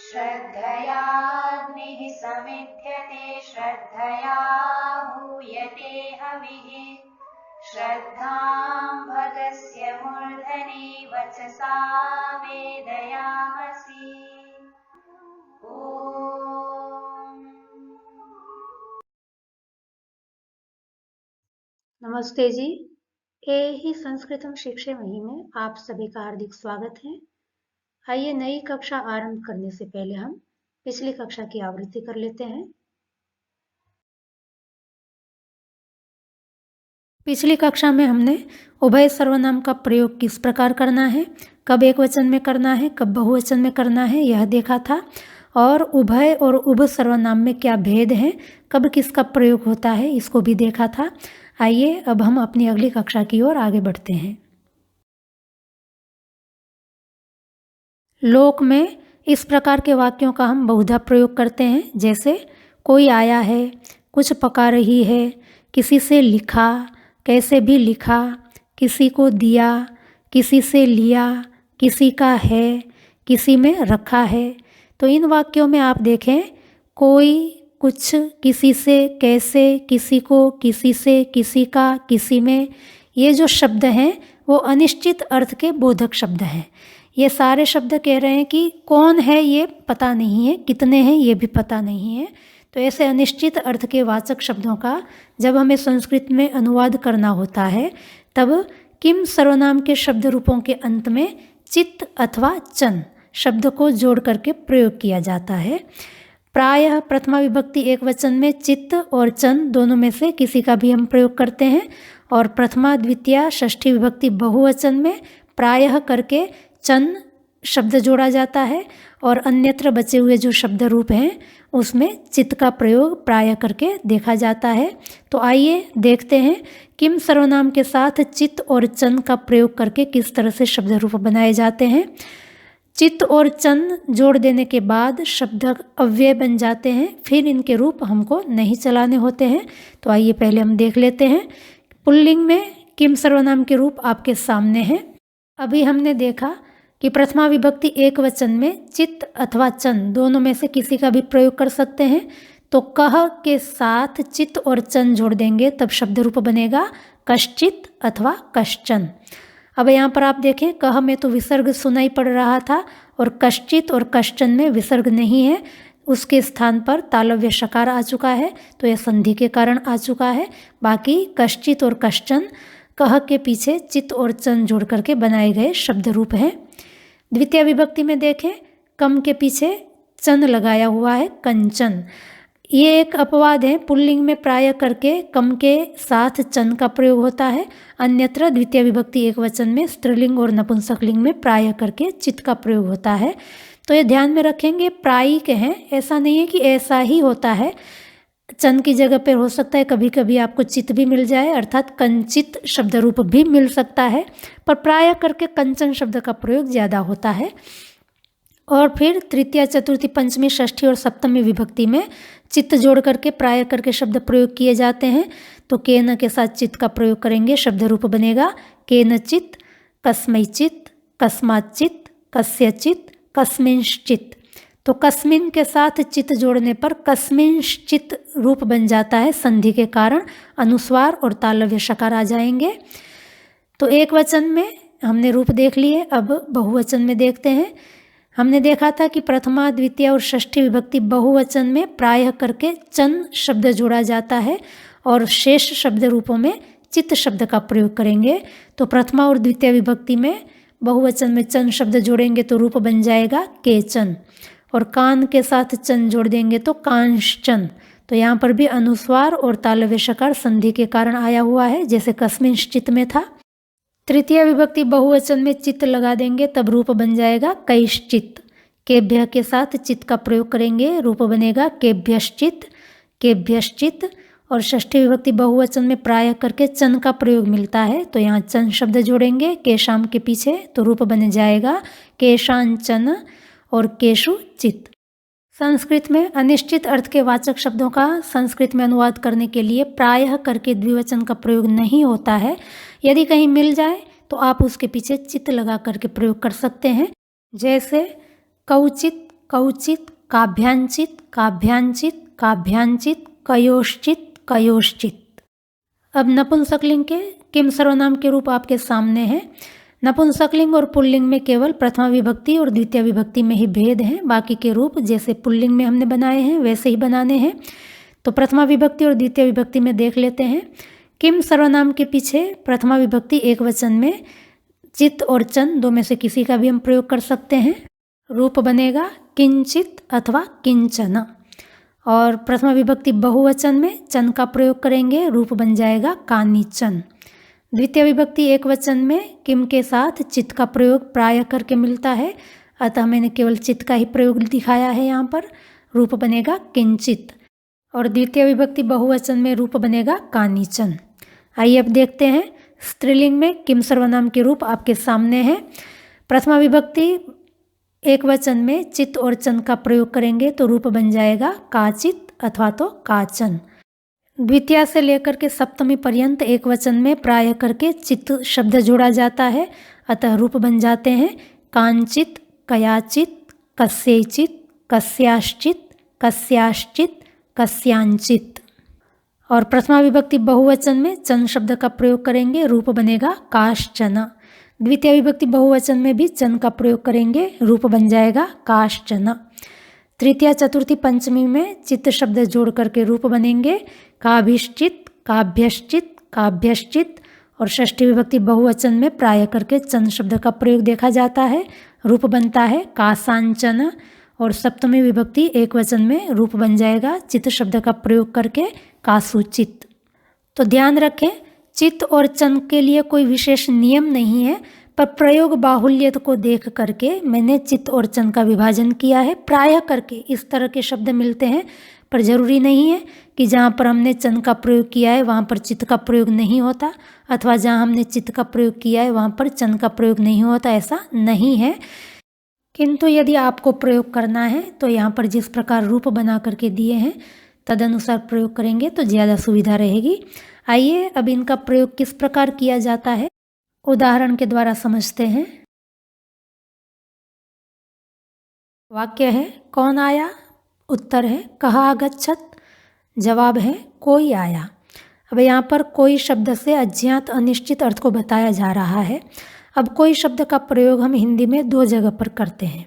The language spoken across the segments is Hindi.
श्रद्धयाग्निः समिध्यते श्रद्धया हूयते हविः श्रद्धां भगस्य मूर्धनि वचसा वेदयामसि। नमस्ते जी। ही संस्कृतम शिक्षामयी में आप सभी का हार्दिक स्वागत है। आइए नई कक्षा आरंभ करने से पहले हम पिछली कक्षा की आवृत्ति कर लेते हैं। पिछली कक्षा में हमने उभय सर्वनाम का प्रयोग किस प्रकार करना है, कब एक वचन में करना है, कब बहुवचन में करना है, यह देखा था। और उभय और उभ सर्वनाम में क्या भेद है, कब किसका प्रयोग होता है, इसको भी देखा था। आइए अब हम अपनी अगली कक्षा की ओर आगे बढ़ते हैं। लोक में इस प्रकार के वाक्यों का हम बहुधा प्रयोग करते हैं, जैसे कोई आया है, कुछ पका रही है, किसी से लिखा, कैसे भी लिखा, किसी को दिया, किसी से लिया, किसी का है, किसी में रखा है। तो इन वाक्यों में आप देखें, कोई, कुछ, किसी से, कैसे, किसी को, किसी से, किसी का, किसी में, ये जो शब्द हैं वो अनिश्चित अर्थ के बोधक शब्द हैं। ये सारे शब्द कह रहे हैं कि कौन है ये पता नहीं है, कितने हैं ये भी पता नहीं है। तो ऐसे अनिश्चित अर्थ के वाचक शब्दों का जब हमें संस्कृत में अनुवाद करना होता है तब किम सर्वनाम के शब्द रूपों के अंत में चित्त अथवा चन शब्द को जोड़ करके प्रयोग किया जाता है। प्रायः प्रथमा विभक्ति एक वचन में चित्त और चन दोनों में से किसी का भी हम प्रयोग करते हैं, और प्रथमा द्वितीया षष्ठी विभक्ति बहुवचन में प्रायः करके चन शब्द जोड़ा जाता है, और अन्यत्र बचे हुए जो शब्द रूप हैं उसमें चित्त का प्रयोग प्रायः करके देखा जाता है। तो आइए देखते हैं किम सर्वनाम के साथ चित्त और चन का प्रयोग करके किस तरह से शब्द रूप बनाए जाते हैं। चित्त और चन जोड़ देने के बाद शब्द अव्यय बन जाते हैं, फिर इनके रूप हमको नहीं चलाने होते हैं। तो आइए पहले हम देख लेते हैं। पुल्लिंग में किम सर्वनाम के रूप आपके सामने हैं। अभी हमने देखा कि प्रथमा विभक्ति एक वचन में चित्त अथवा चन दोनों में से किसी का भी प्रयोग कर सकते हैं। तो कह के साथ चित्त और चन जोड़ देंगे तब शब्द रूप बनेगा कश्चित अथवा कश्चन। अब यहाँ पर आप देखें, कह में तो विसर्ग सुनाई पड़ रहा था और कश्चित और कश्चन में विसर्ग नहीं है, उसके स्थान पर तालव्य शकार आ चुका है, तो यह संधि के कारण आ चुका है। बाकी कश्चित और कश्चन कह के पीछे चित्त और चन जोड़ करके बनाए गए शब्द रूप हैं। द्वितीय विभक्ति में देखें, कम के पीछे चन लगाया हुआ है, कंचन। ये एक अपवाद है, पुल्लिंग में प्राय करके कम के साथ चन का प्रयोग होता है, अन्यत्र द्वितीय विभक्ति एक वचन में स्त्रीलिंग और नपुंसकलिंग में प्राय करके चित्त का प्रयोग होता है। तो ये ध्यान में रखेंगे, प्रायिक हैं, ऐसा नहीं है कि ऐसा ही होता है। चन की जगह पर हो सकता है कभी कभी आपको चित्त भी मिल जाए, अर्थात कंचित शब्द रूप भी मिल सकता है, पर प्राय करके कंचन शब्द का प्रयोग ज़्यादा होता है। और फिर तृतीया चतुर्थी पंचमी षष्ठी और सप्तमी विभक्ति में चित्त जोड़ करके प्राय करके शब्द प्रयोग किए जाते हैं। तो केन के साथ चित्त का प्रयोग करेंगे, शब्द रूप बनेगा केनचित्, कस्मैचित्, कस्माच्चित्, कस्यचित्, कस्मिंश्चित्। तो कस्मिन के साथ चित्त जोड़ने पर कस्मिंश्चित् रूप बन जाता है, संधि के कारण अनुस्वार और तालव्य शकार आ जाएंगे। तो एक वचन में हमने रूप देख लिए, अब बहुवचन में देखते हैं। हमने देखा था कि प्रथमा द्वितीय और षष्ठी विभक्ति बहुवचन में प्रायः करके चन शब्द जोड़ा जाता है और शेष शब्द रूपों में चित्त शब्द का प्रयोग करेंगे। तो प्रथमा और द्वितीय विभक्ति में बहुवचन में चन शब्द जोड़ेंगे तो रूप बन जाएगा केचन, और कान के साथ चन जोड़ देंगे तो कांश्चन। तो यहाँ पर भी अनुस्वार और तालव्य शकार संधि के कारण आया हुआ है, जैसे कस्मिंश्चित् में था। तृतीय विभक्ति बहुवचन में चित्त लगा देंगे तब रूप बन जाएगा कैश्चित्। केभ्य के साथ चित्त का प्रयोग करेंगे, रूप बनेगा केभ्यश्चित्, केभ्यश्चित्। और षष्ठी विभक्ति बहुवचन में प्राय करके चन का प्रयोग मिलता है, तो यहाँ चन शब्द जोड़ेंगे केशाम के पीछे, तो रूप बन जाएगा केशांचन और केशु चित्। संस्कृत में अनिश्चित अर्थ के वाचक शब्दों का संस्कृत में अनुवाद करने के लिए प्रायः करके द्विवचन का प्रयोग नहीं होता है। यदि कहीं मिल जाए तो आप उसके पीछे चित लगा करके प्रयोग कर सकते हैं। जैसे कौचित, कौचित, काभ्यांचित, काभ्यांचित, काभ्यांचित, कयोश्चित, कयोश्चित। अब नपुंसकलिंग के किम सर्वनाम के रूप आपके सामने हैं। नपुंसकलिंग और पुल्लिंग में केवल प्रथमा विभक्ति और द्वितीय विभक्ति में ही भेद है। बाकी के रूप जैसे पुल्लिंग में हमने बनाए हैं वैसे ही बनाने हैं। तो प्रथमा विभक्ति और द्वितीय विभक्ति में देख लेते हैं। किम सर्वनाम के पीछे प्रथमा विभक्ति एक वचन में चित और चन दो में से किसी का भी हम प्रयोग कर सकते हैं। रूप बनेगा किंचित अथवा किंचन। और प्रथमा विभक्ति बहुवचन में चन का प्रयोग करेंगे, रूप बन जाएगा कानिचन। द्वितीय विभक्ति एक वचन में किम के साथ चित का प्रयोग प्राय करके मिलता है, अतः मैंने केवल चित का ही प्रयोग दिखाया है यहाँ पर। रूप बनेगा किंचित। और द्वितीय विभक्ति बहुवचन में रूप बनेगा कानिचन। आइए अब देखते हैं स्त्रीलिंग में किम सर्वनाम के रूप आपके सामने हैं। प्रथमा विभक्ति एक वचन में चित और चन का प्रयोग करेंगे तो रूप बन जाएगा काचित अथवा तो काचन। द्वितीय से लेकर के सप्तमी पर्यंत एक वचन में प्राय करके चित शब्द जोड़ा जाता है, अतः रूप बन जाते हैं कांचित, कयाचित, कस्यैचित, कस्याश्चित, कस्याश्चित, कस्यांचित। और प्रथमा विभक्ति बहुवचन में चन शब्द का प्रयोग करेंगे, रूप बनेगा काश्चन। द्वितीय विभक्ति बहुवचन में भी चन का प्रयोग करेंगे, रूप बन जाएगा काश्चन। तृतीया चतुर्थी पंचमी में चित्त शब्द जोड़ करके रूप बनेंगे काभिश्चित, काभ्यश्चित, काभ्यश्चित। और षष्ठी विभक्ति बहुवचन में प्राय करके चन शब्द का प्रयोग देखा जाता है, रूप बनता है कासांचन। और सप्तमी विभक्ति एक वचन में रूप बन जाएगा चित्त शब्द का प्रयोग करके कासुचित। तो ध्यान रखें, चित्त और चन के लिए कोई विशेष नियम नहीं है, पर प्रयोग बाहुल्यत को देख करके मैंने चित्त और चन का विभाजन किया है। प्राय करके इस तरह के शब्द मिलते हैं, पर जरूरी नहीं है कि जहाँ पर हमने चन का प्रयोग किया है वहाँ पर चित्त का प्रयोग नहीं होता, अथवा जहाँ हमने चित्त का प्रयोग किया है वहाँ पर चन का प्रयोग नहीं होता, ऐसा नहीं है। किंतु यदि आपको प्रयोग करना है तो यहाँ पर जिस प्रकार रूप बना करके दिए हैं तदनुसार प्रयोग करेंगे तो ज़्यादा सुविधा रहेगी। आइए अब इनका प्रयोग किस प्रकार किया जाता है उदाहरण के द्वारा समझते हैं। वाक्य है कौन आया, उत्तर है कहा आगच्छत, जवाब है कोई आया। अब यहाँ पर कोई शब्द से अज्ञात अनिश्चित अर्थ को बताया जा रहा है। अब कोई शब्द का प्रयोग हम हिंदी में दो जगह पर करते हैं।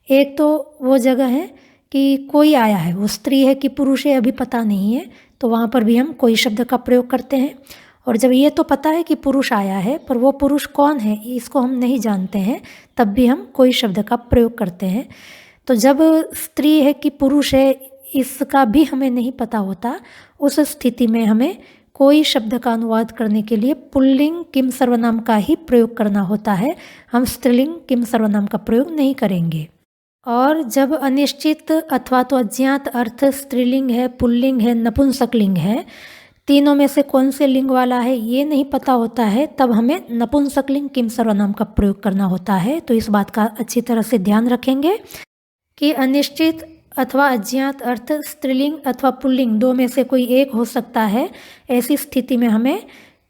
एक तो वो जगह है कि कोई आया है, वो स्त्री है कि पुरुष है अभी पता नहीं है, तो वहाँ पर भी हम कोई शब्द का प्रयोग करते हैं। और जब ये तो पता है कि पुरुष आया है पर वो पुरुष कौन है इसको हम नहीं जानते हैं, तब भी हम कोई शब्द का प्रयोग करते हैं। तो जब स्त्री है कि पुरुष है इसका भी हमें नहीं पता होता, उस स्थिति में हमें कोई शब्द का अनुवाद करने के लिए पुल्लिंग किम सर्वनाम का ही प्रयोग करना होता है। हम स्त्रीलिंग किम सर्वनाम का प्रयोग नहीं करेंगे। और जब अनिश्चित अथवा तो अज्ञात अर्थ स्त्रीलिंग है, पुल्लिंग है, नपुंसकलिंग है, तीनों में से कौन से लिंग वाला है ये नहीं पता होता है, तब हमें नपुंसकलिंग किम सर्वनाम का प्रयोग करना होता है। तो इस बात का अच्छी तरह से ध्यान रखेंगे कि अनिश्चित अथवा अज्ञात अर्थ स्त्रीलिंग अथवा पुल्लिंग दो में से कोई एक हो सकता है। ऐसी स्थिति में हमें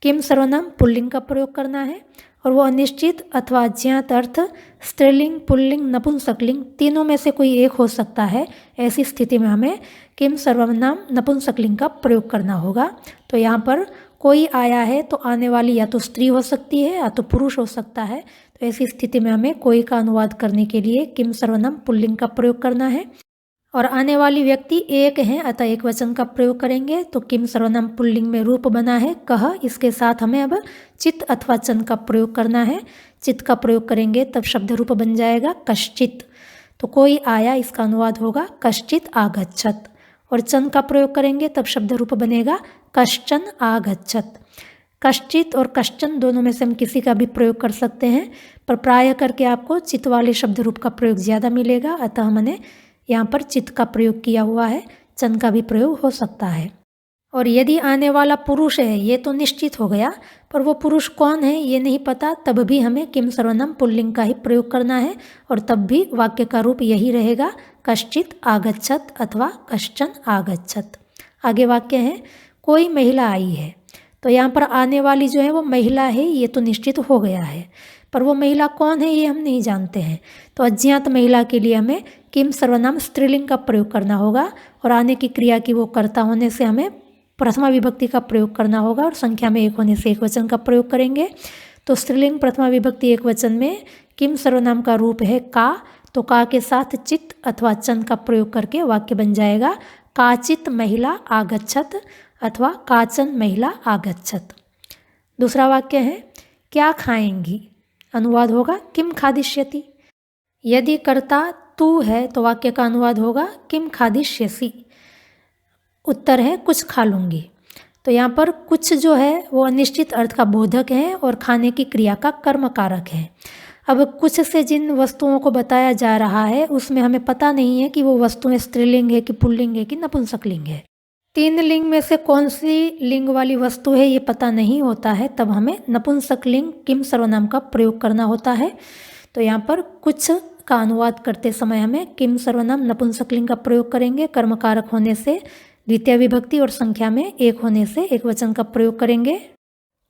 किम सर्वनाम पुल्लिंग का प्रयोग करना है। और वो अनिश्चित अथवा अज्ञात अर्थ स्त्रीलिंग, पुल्लिंग, नपुंसकलिंग तीनों में से कोई एक हो सकता है। ऐसी स्थिति में हमें किम सर्वनाम नपुंसकलिंग का प्रयोग करना होगा। तो यहाँ पर कोई आया है तो आने वाली या तो स्त्री हो सकती है या तो पुरुष हो सकता है। तो ऐसी स्थिति में हमें कोई का अनुवाद करने के लिए किम सर्वनाम पुल्लिंग का प्रयोग करना है। और आने वाली व्यक्ति एक है, अतः एक वचन का प्रयोग करेंगे। तो किम सर्वनाम पुल्लिंग में रूप बना है कह, इसके साथ हमें अब चित अथवा चन का प्रयोग करना है। चित का प्रयोग करेंगे तब शब्द रूप बन जाएगा कश्चित। तो कोई आया इसका अनुवाद होगा कश्चित आगच्छत। और चन का प्रयोग करेंगे तब शब्द रूप बनेगा कश्चन आगच्छत। कश्चित और कश्चन दोनों में से हम किसी का भी प्रयोग कर सकते हैं, पर प्राय करके आपको चित वाले शब्द रूप का प्रयोग ज़्यादा मिलेगा, अतः हमने यहाँ पर चित का प्रयोग किया हुआ है। चन का भी प्रयोग हो सकता है। और यदि आने वाला पुरुष है ये तो निश्चित हो गया, पर वो पुरुष कौन है ये नहीं पता, तब भी हमें किम सर्वनाम पुल्लिंग का ही प्रयोग करना है। और तब भी वाक्य का रूप यही रहेगा कश्चित आगच्छत अथवा कश्चन आगच्छत। आगे वाक्य है कोई महिला आई है। तो यहाँ पर आने वाली जो है वो महिला है, ये तो निश्चित हो गया है, पर वो महिला कौन है ये हम नहीं जानते हैं। तो अज्ञात महिला के लिए हमें किम सर्वनाम स्त्रीलिंग का प्रयोग करना होगा और आने की क्रिया की वो कर्ता होने से हमें प्रथमा विभक्ति का प्रयोग करना होगा और संख्या में एक होने से एकवचन का प्रयोग करेंगे। तो स्त्रीलिंग प्रथमा विभक्ति एकवचन में किम सर्वनाम का रूप है का, तो का के साथ चित अथवा चं का प्रयोग करके वाक्य बन जाएगा काचित महिला आगच्छत अथवा काचन महिला आगच्छत। दूसरा वाक्य है क्या खाएंगी, अनुवाद होगा किम खादिष्यति। यदि कर्ता तू है तो वाक्य का अनुवाद होगा किम खादिष्यसि। उत्तर है कुछ खा लूँगी। तो यहाँ पर कुछ जो है वो अनिश्चित अर्थ का बोधक है और खाने की क्रिया का कर्म कारक है। अब कुछ से जिन वस्तुओं को बताया जा रहा है उसमें हमें पता नहीं है कि वो वस्तुएं स्त्रीलिंग है कि पुल्लिंग है कि नपुंसकलिंग है। 3 लिंग में से कौन सी लिंग वाली वस्तु है ये पता नहीं होता है, तब हमें नपुंसकलिंग किम सर्वनाम का प्रयोग करना होता है। तो यहाँ पर कुछ का अनुवाद करते समय हमें किम सर्वनाम नपुंसकलिंग का प्रयोग करेंगे, कर्मकारक होने से द्वितीय विभक्ति और संख्या में एक होने से एकवचन का प्रयोग करेंगे।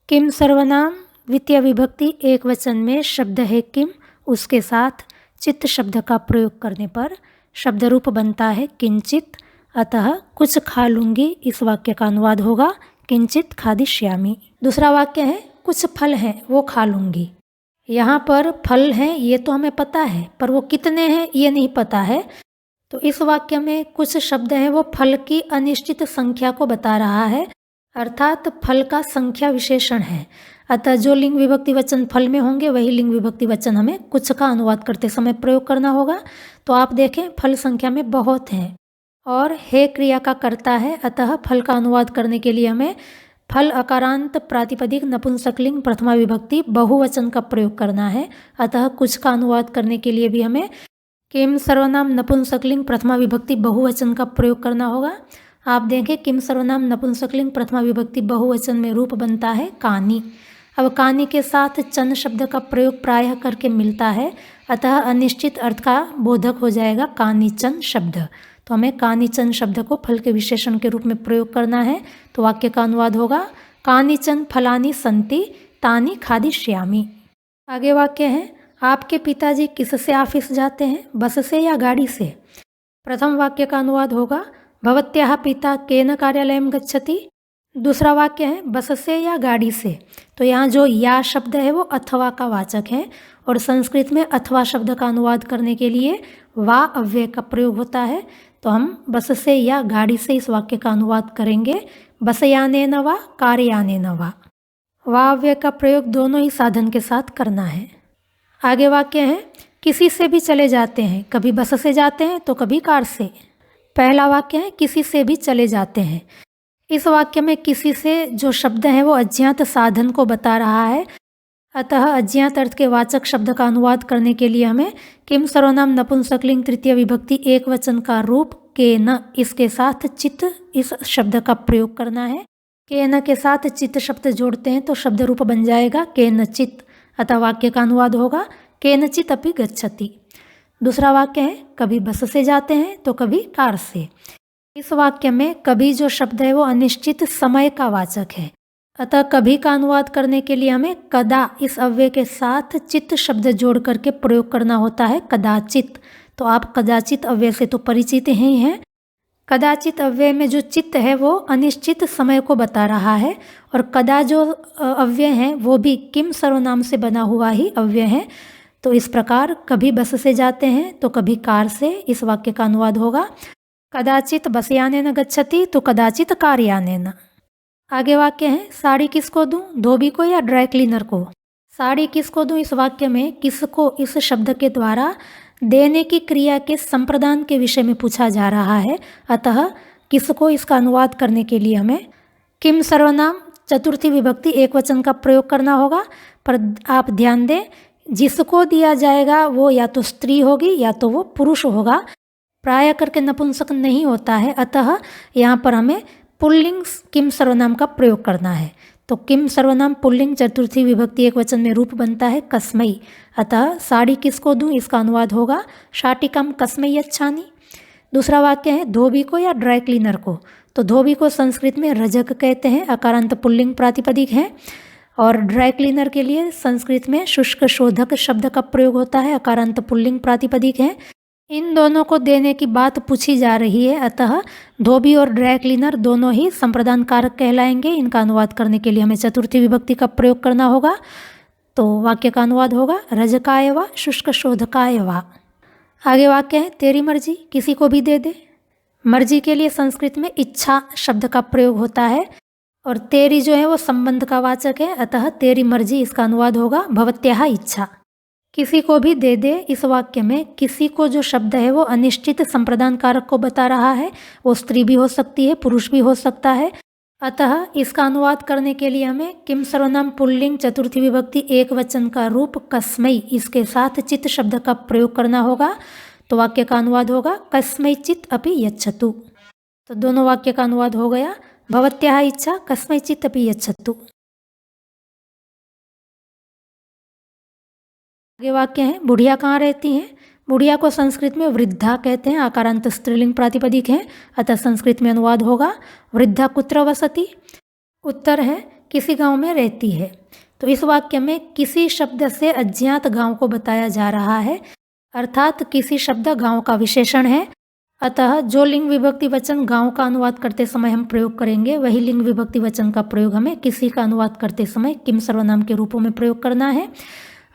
किम सर्वनाम द्वितीय विभक्ति एकवचन में शब्द है किम, उसके साथ चित्त शब्द का प्रयोग करने पर शब्द रूप बनता है किंचित, अतः कुछ खा लूँगी। इस वाक्य का अनुवाद होगा किंचित खादिष्यामि। दूसरा वाक्य है कुछ फल हैं वो खा लूँगी। यहाँ पर फल हैं ये तो हमें पता है, पर वो कितने हैं ये नहीं पता है। तो इस वाक्य में कुछ शब्द हैं वो फल की अनिश्चित संख्या को बता रहा है, अर्थात फल का संख्या विशेषण है। अतः जो लिंग विभक्ति वचन फल में होंगे वही लिंग विभक्ति वचन हमें कुछ का अनुवाद करते समय प्रयोग करना होगा। तो आप देखें फल संख्या में बहुत हैं और हे क्रिया का कर्ता है, अतः फल का अनुवाद करने के लिए हमें फल अकारांत प्रातिपदिक नपुंसकलिंग प्रथमा विभक्ति बहुवचन का प्रयोग करना है। अतः कुछ का अनुवाद करने के लिए भी हमें किम सर्वनाम नपुंसकलिंग प्रथमा विभक्ति बहुवचन का प्रयोग करना होगा। आप देखें किम सर्वनाम नपुंसकलिंग प्रथमा विभक्ति बहुवचन में रूप बनता है कानी। अब कानी के साथ चं शब्द का प्रयोग प्रायः करके मिलता है, अतः अनिश्चित अर्थ का बोधक हो जाएगा कानीचन शब्द। तो हमें कानीचन शब्द को फल के विशेषण के रूप में प्रयोग करना है। तो वाक्य का अनुवाद होगा कानीचन फलानि सन्ति तानि खादिष्यामि। आगे वाक्य है आपके पिताजी किससे ऑफिस जाते हैं, बस से या गाड़ी से। प्रथम वाक्य का अनुवाद होगा भवत्याः पिता केन कार्यालयं गच्छति। दूसरा वाक्य है बस से या गाड़ी से। तो यहाँ जो या शब्द है वो अथवा का वाचक है और संस्कृत में अथवा शब्द का अनुवाद करने के लिए वा अव्यय का प्रयोग होता है। तो हम बस से या गाड़ी से इस वाक्य का अनुवाद करेंगे बसयानेन वा कारयानेन वा। वा अव्यय का प्रयोग दोनों ही साधन के साथ करना है। आगे वाक्य है किसी से भी चले जाते हैं, कभी बस से जाते हैं तो कभी कार से। पहला वाक्य है किसी से भी चले जाते हैं। इस वाक्य में किसी से जो शब्द है वो अज्ञात साधन को बता रहा है, अतः अज्ञात अर्थ के वाचक शब्द का अनुवाद करने के लिए हमें किम सर्वनाम नपुंसकलिंग तृतीय विभक्ति एक वचन का रूप के न इसके साथ चित इस शब्द का प्रयोग करना है। के न के साथ चित शब्द जोड़ते हैं तो शब्द रूप बन जाएगा केनचित, अतः वाक्य का अनुवाद होगा केनचित अपि गच्छति। दूसरा वाक्य है कभी बस से जाते हैं तो कभी कार से। इस वाक्य में कभी जो शब्द है वो अनिश्चित समय का वाचक है, अतः कभी का अनुवाद करने के लिए हमें कदा इस अव्यय के साथ चित्त शब्द जोड़ करके प्रयोग करना होता है कदाचित। तो आप कदाचित अव्यय से तो परिचित ही हैं। कदाचित अव्यय में जो चित्त है वो अनिश्चित समय को बता रहा है और कदा जो अव्यय है वो भी किम सर्वनाम से बना हुआ ही अव्यय है। तो इस प्रकार कभी बस से जाते हैं तो कभी कार से। इस वाक्य का अनुवाद होगा कदाचित बसयानेन गच्छति तो कदाचित कारयानेन। आगे वाक्य है साड़ी किसको दूं, धोबी को या ड्राई क्लीनर को। साड़ी किसको दूं इस वाक्य में किसको इस शब्द के द्वारा देने की क्रिया के संप्रदान के विषय में पूछा जा रहा है, अतः किसको इसका अनुवाद करने के लिए हमें किम सर्वनाम चतुर्थी विभक्ति एक वचन का प्रयोग करना होगा। पर आप ध्यान दें जिसको दिया जाएगा वो या तो स्त्री होगी या तो वो पुरुष होगा, प्राय करके नपुंसक नहीं होता है, अतः यहाँ पर हमें पुल्लिंग किम सर्वनाम का प्रयोग करना है। तो किम सर्वनाम पुल्लिंग चतुर्थी विभक्ति एक वचन में रूप बनता है कस्मई, अतः साड़ी किसको दूं इसका अनुवाद होगा शाटिकाम कस्मई अच्छानी। दूसरा वाक्य है धोबी को या ड्राई क्लीनर को। तो धोबी को संस्कृत में रजक कहते हैं, अकारांत पुल्लिंग प्रातिपदिक है। और ड्राई क्लीनर के लिए संस्कृत में शुष्क शोधक शब्द का प्रयोग होता है, अकारांत पुल्लिंग प्रातिपदिक है। इन दोनों को देने की बात पूछी जा रही है, अतः धोबी और ड्राई क्लीनर दोनों ही संप्रदान कारक कहलाएंगे। इनका अनुवाद करने के लिए हमें चतुर्थी विभक्ति का प्रयोग करना होगा। तो वाक्य का अनुवाद होगा रजकाय वा शुष्क शोधकाय वा। आगे वाक्य है तेरी मर्जी, किसी को भी दे दे। मर्जी के लिए संस्कृत में इच्छा शब्द का प्रयोग होता है और तेरी जो है वो संबंध का वाचक है, अतः तेरी मर्जी इसका अनुवाद होगा भवत्याः इच्छा। किसी को भी दे दे, इस वाक्य में किसी को जो शब्द है वो अनिश्चित संप्रदान कारक को बता रहा है। वो स्त्री भी हो सकती है, पुरुष भी हो सकता है। अतः इसका अनुवाद करने के लिए हमें किम सर्वनाम पुल्लिंग चतुर्थी विभक्ति एक वचन का रूप कस्मै इसके साथ चित शब्द का प्रयोग करना होगा। तो वाक्य का अनुवाद होगा कस्मै चित अपि यच्छतु। तो दोनों वाक्य का अनुवाद हो गया भवत्याः इच्छा कस्मै चित अपि यच्छतु। आगे वाक्य है बुढ़िया कहाँ रहती हैं। बुढ़िया को संस्कृत में वृद्धा कहते हैं, आकारांत स्त्रीलिंग प्रातिपदिक है, अतः संस्कृत में अनुवाद होगा वृद्धा कुत्र वसति। उत्तर है किसी गांव में रहती है। तो इस वाक्य में किसी शब्द से अज्ञात गांव को बताया जा रहा है, अर्थात किसी शब्द गांव का विशेषण है। अतः जो लिंग विभक्ति वचन गांव का अनुवाद करते समय हम प्रयोग करेंगे, वही लिंग विभक्ति वचन का प्रयोग हमें किसी का अनुवाद करते समय किम सर्वनाम के रूपों में प्रयोग करना है।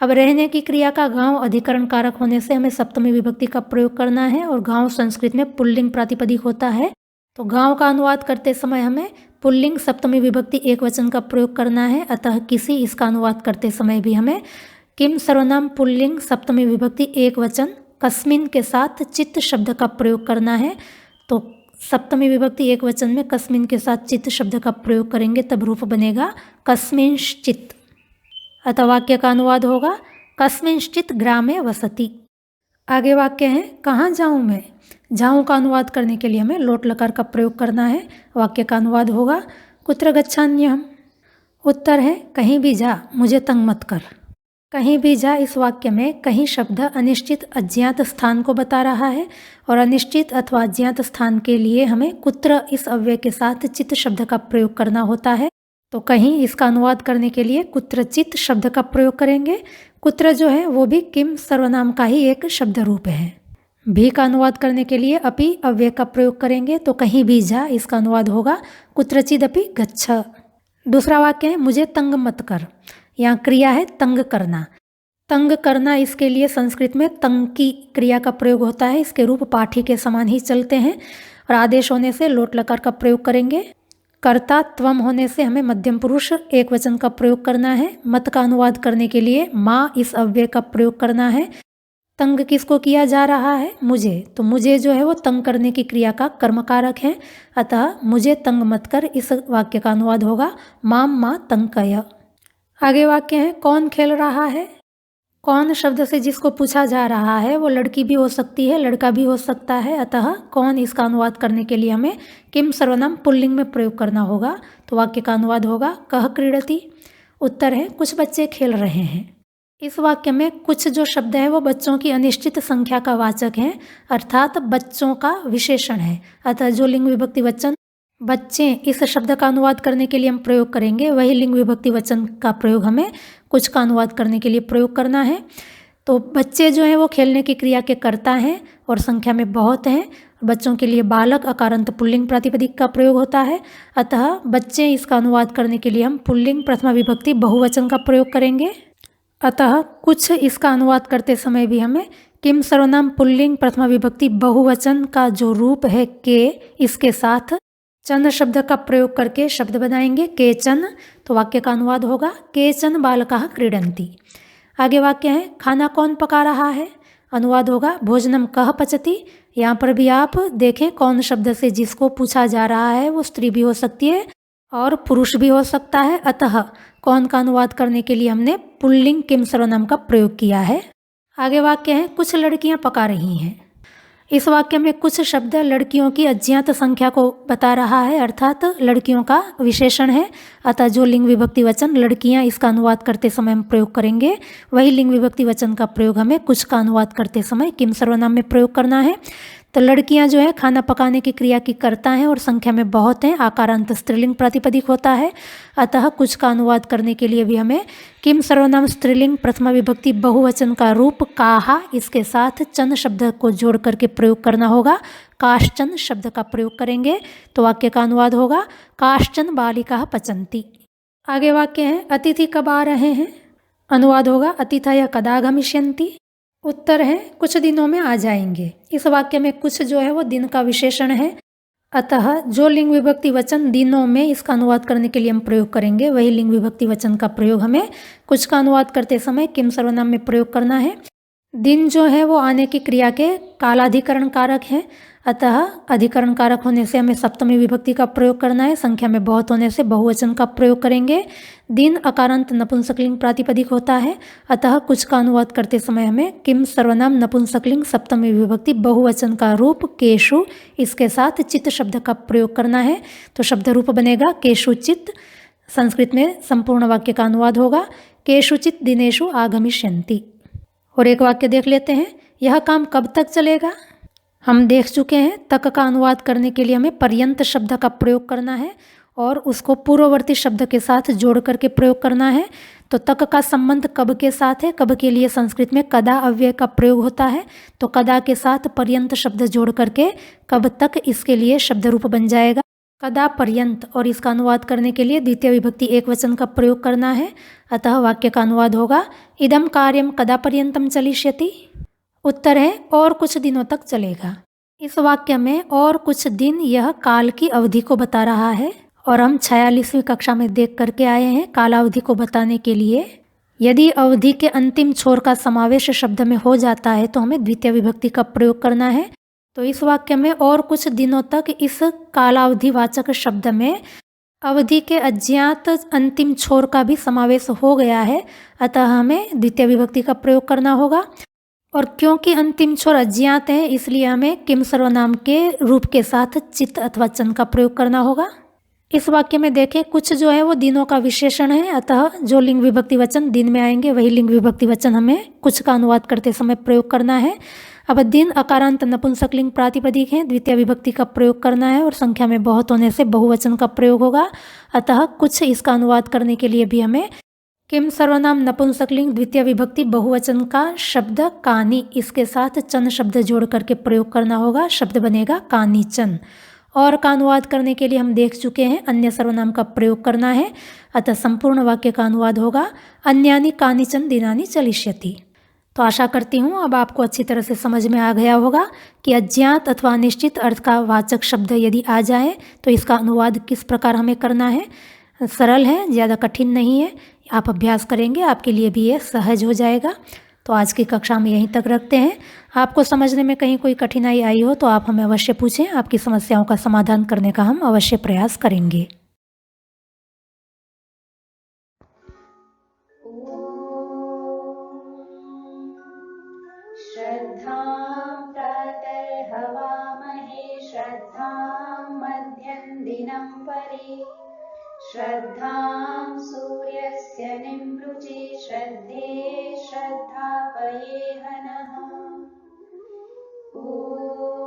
अब रहने की क्रिया का गांव अधिकरण कारक होने से हमें सप्तमी विभक्ति का प्रयोग करना है और गांव संस्कृत में पुल्लिंग प्रातिपदिक होता है। तो गांव का अनुवाद करते समय हमें पुल्लिंग सप्तमी विभक्ति एक वचन का प्रयोग करना है, अतः किसी इसका अनुवाद करते समय भी हमें किम सर्वनाम पुल्लिंग सप्तमी विभक्ति एक वचन कस्मिन के साथ चित्त शब्द का प्रयोग करना है। तो सप्तमी विभक्ति एक वचन में कस्मिन के साथ चित्त शब्द का प्रयोग करेंगे तब रूप बनेगा कस्मिंश्चित्। अतः वाक्य का अनुवाद होगा कस्मिंश्चित् ग्रामे वसति। आगे वाक्य है कहाँ जाऊँ मैं। जाऊँ का अनुवाद करने के लिए हमें लोट लकार का प्रयोग करना है। वाक्य का अनुवाद होगा कुत्र गच्छाम्यहम्। उत्तर है कहीं भी जा, मुझे तंग मत कर। कहीं भी जा इस वाक्य में कहीं शब्द अनिश्चित अज्ञात स्थान को बता रहा है और अनिश्चित अथवा अज्ञात स्थान के लिए हमें कुत्र इस अव्यय के साथ चित्त शब्द का प्रयोग करना होता है। तो कहीं इसका अनुवाद करने के लिए कुत्रचित शब्द का प्रयोग करेंगे। कुत्र जो है वो भी किम सर्वनाम का ही एक शब्द रूप है। भी का अनुवाद करने के लिए अपि अव्यय का प्रयोग करेंगे। तो कहीं भी जा इसका अनुवाद होगा कुत्रचिद अपि गच्छ। दूसरा वाक्य है मुझे तंग मत कर। यहाँ क्रिया है तंग करना। तंग करना इसके लिए संस्कृत में तंग की क्रिया का प्रयोग होता है। इसके रूप पाठी के समान ही चलते हैं और आदेश होने से लोट लकार का प्रयोग करेंगे। कर्ता त्वम होने से हमें मध्यम पुरुष एक वचन का प्रयोग करना है। मत का अनुवाद करने के लिए माँ इस अव्यय का प्रयोग करना है। तंग किसको किया जा रहा है, मुझे। तो मुझे जो है वो तंग करने की क्रिया का कर्मकारक है, अतः मुझे तंग मत कर इस वाक्य का अनुवाद होगा माम माँ तंकय। आगे वाक्य है कौन खेल रहा है। कौन शब्द से जिसको पूछा जा रहा है वो लड़की भी हो सकती है, लड़का भी हो सकता है, अतः कौन इसका अनुवाद करने के लिए हमें किम सर्वनाम पुल्लिंग में प्रयोग करना होगा। तो वाक्य का अनुवाद होगा कह क्रीडति। उत्तर है कुछ बच्चे खेल रहे हैं। इस वाक्य में कुछ जो शब्द है वो बच्चों की अनिश्चित संख्या का वाचक है, अर्थात बच्चों का विशेषण है। अतः जो लिंग विभक्ति वचन बच्चे इस शब्द का अनुवाद करने के लिए हम प्रयोग करेंगे, वही लिंग विभक्ति वचन का प्रयोग हमें कुछ का अनुवाद करने के लिए प्रयोग करना है। तो बच्चे जो हैं वो खेलने की क्रिया के कर्ता हैं और संख्या में बहुत हैं। बच्चों के लिए बालक अकारांत पुल्लिंग प्रातिपदिक का प्रयोग होता है, अतः बच्चे इसका अनुवाद करने के लिए हम पुल्लिंग प्रथमा विभक्ति बहुवचन का प्रयोग करेंगे। अतः कुछ इसका अनुवाद करते समय भी हमें किम सर्वनाम पुल्लिंग प्रथमा विभक्ति बहुवचन का जो रूप है के, इसके साथ चन शब्द का प्रयोग करके शब्द बनाएंगे केचन। तो वाक्य का अनुवाद होगा केचन बालकाः क्रीडन्ति। आगे वाक्य है खाना कौन पका रहा है। अनुवाद होगा भोजनम कः पचति। यहाँ पर भी आप देखें कौन शब्द से जिसको पूछा जा रहा है वो स्त्री भी हो सकती है और पुरुष भी हो सकता है, अतः कौन का अनुवाद करने के लिए हमने पुल्लिंग किम सर्वनाम का प्रयोग किया है। आगे वाक्य है कुछ लड़कियां पका रही हैं। इस वाक्य में कुछ शब्द लड़कियों की अज्ञात संख्या को बता रहा है, अर्थात लड़कियों का विशेषण है, अतः जो लिंग विभक्ति वचन लड़कियां इसका अनुवाद करते समय हम प्रयोग करेंगे, वही लिंग विभक्ति वचन का प्रयोग हमें कुछ का अनुवाद करते समय किम सर्वनाम में प्रयोग करना है। तो लड़कियां जो है खाना पकाने की क्रिया की कर्ता हैं और संख्या में बहुत हैं। आकारांत स्त्रीलिंग प्रातिपदिक होता है, अतः कुछ का अनुवाद करने के लिए भी हमें किम सर्वनाम स्त्रीलिंग प्रथमा विभक्ति बहुवचन का रूप काहा इसके साथ चन शब्द को जोड़ करके प्रयोग करना होगा। काश्चन शब्द का प्रयोग करेंगे तो वाक्य का अनुवाद होगा काश्चन बालिका पचंती। आगे वाक्य है अतिथि कब आ रहे हैं, अनुवाद होगा अतिथय कदा गमिष्यन्ति। उत्तर है कुछ दिनों में आ जाएंगे। इस वाक्य में कुछ जो है वो दिन का विशेषण है, अतः जो लिंग विभक्ति वचन दिनों में इसका अनुवाद करने के लिए हम प्रयोग करेंगे वही लिंग विभक्ति वचन का प्रयोग हमें कुछ का अनुवाद करते समय किम सर्वनाम में प्रयोग करना है। दिन जो है वो आने की क्रिया के कालाधिकरण कारक है, अतः अधिकरण कारक होने से हमें सप्तमी विभक्ति का प्रयोग करना है। संख्या में बहुत होने से बहुवचन का प्रयोग करेंगे। दिन अकारांत नपुंसकलिंग प्रातिपदिक होता है, अतः कुछ का अनुवाद करते समय हमें किम सर्वनाम नपुंसकलिंग सप्तमी विभक्ति बहुवचन का रूप केशु इसके साथ चित्त शब्द का प्रयोग करना है। तो शब्द रूप बनेगा केशुचित। संस्कृत में संपूर्ण वाक्य का अनुवाद होगा केशुचित दिनेषु आगमिष्यन्ति। और एक वाक्य देख लेते हैं, यह काम कब तक चलेगा। हम देख चुके हैं तक का अनुवाद करने के लिए हमें पर्यंत शब्द का प्रयोग करना है और उसको पूर्ववर्ती शब्द के साथ जोड़ करके प्रयोग करना है। तो तक का संबंध कब के साथ है, कब के लिए संस्कृत में कदा अव्यय का प्रयोग होता है, तो कदा के साथ पर्यंत शब्द जोड़ करके कब तक इसके लिए शब्द रूप बन जाएगा कदा पर्यंत। और इसका अनुवाद करने के लिए द्वितीय विभक्ति एक वचन का प्रयोग करना है, अतः वाक्य का अनुवाद होगा इदम कार्यम कदा पर्यंतम चलिष्यति। उत्तर है और कुछ दिनों तक चलेगा। इस वाक्य में और कुछ दिन यह काल की अवधि को बता रहा है और हम 46वीं कक्षा में देख करके आए हैं कालावधि को बताने के लिए यदि अवधि के अंतिम छोर का समावेश शब्द में हो जाता है तो हमें द्वितीय विभक्ति का प्रयोग करना है। तो इस वाक्य में और कुछ दिनों तक इस कालावधिवाचक शब्द में अवधि के अज्ञात अंतिम छोर का भी समावेश हो गया है, अतः हमें द्वितीय विभक्ति का प्रयोग करना होगा। और क्योंकि अंतिम छोर अज्ञात है इसलिए हमें किम सर्वनाम के रूप के साथ चित अथवा चन का प्रयोग करना होगा। इस वाक्य में देखें कुछ जो है वो दिनों का विशेषण है, अतः जो लिंग विभक्ति वचन दिन में आएंगे वही लिंग विभक्ति वचन हमें कुछ का अनुवाद करते समय प्रयोग करना है। अब दिन अकारांत नपुंसकलिंग प्रातिपदिक है, द्वितीय विभक्ति का प्रयोग करना है और संख्या में बहुत होने से बहुवचन का प्रयोग होगा, अतः कुछ इसका अनुवाद करने के लिए भी हमें किम सर्वनाम नपुंसकलिंग द्वितीय विभक्ति बहुवचन का शब्द कानी इसके साथ चन शब्द जोड़ करके प्रयोग करना होगा। शब्द बनेगा कानीचन। और का अनुवाद करने के लिए हम देख चुके हैं अन्य सर्वनाम का प्रयोग करना है, अतः संपूर्ण वाक्य का अनुवाद होगा अन्यानि कानिचन दिनानि चलिष्यति। तो आशा करती हूँ अब आपको अच्छी तरह से समझ में आ गया होगा कि अज्ञात अथवा अनिश्चित अर्थ का वाचक शब्द यदि आ जाए तो इसका अनुवाद किस प्रकार हमें करना है। सरल है, ज़्यादा कठिन नहीं है। आप अभ्यास करेंगे आपके लिए भी ये सहज हो जाएगा। तो आज की कक्षा में यहीं तक रखते हैं। आपको समझने में कहीं कोई कठिनाई आई हो तो आप हमें अवश्य पूछें, आपकी समस्याओं का समाधान करने का हम अवश्य प्रयास करेंगे। श्रद्धां प्रातर्हवामहे श्रद्धां मध्यं दिनं परि श्रद्धां सूर्यस्य निम्रुचि श्रद्धे श्रद्धापये हनः। ॐ